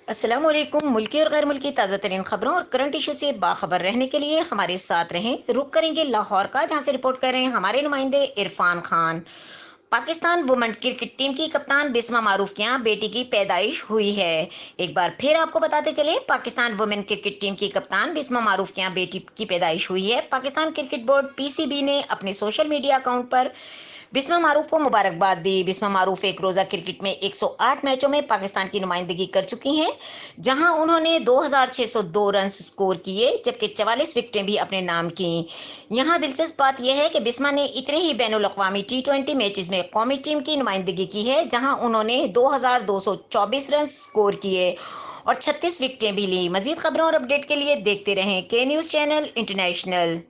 अस्सलाम वालेकुम। मुल्की और गैर मुल्की ताज़ा तरीन खबरों और करंट इशू से बाखबर रहने के लिए हमारे साथ रहें। रुक करेंगे लाहौर का, जहां से रिपोर्ट कर रहे हैं हमारे नुमाइंदे Irfan Khan. Pakistan women cricket team की कप्तान बिस्मा मारूफ के यहाँ बेटी की पैदाइश हुई है। एक बार फिर आपको बताते चले, पाकिस्तान वुमेन क्रिकेट टीम की कप्तान बिस्मा मारूफ के यहाँ बेटी की पैदाइश हुई है। पाकिस्तान क्रिकेट बोर्ड पीसीबी ने अपने सोशल मीडिया अकाउंट पर बिस्मा मारूफ को मुबारकबाद दी। बिस्मा मारूफ एक रोजा क्रिकेट में 108 मैचों में पाकिस्तान की नुमाइंदगी कर चुकी हैं, जहां उन्होंने 2602 रन स्कोर किए, जबकि 44 विकेटें भी अपने नाम की। यहां दिलचस्प बात यह है कि बिस्मा ने इतने ही बैनुल अक़वामी T20 मैचेस में कौमी टीम की नुमाइंदगी की है, जहां उन्होंने 2224 रन स्कोर किए और 36 विकेटें भी ली। मजीद खबरों और अपडेट के लिए देखते रहें के न्यूज़ चैनल इंटरनेशनल।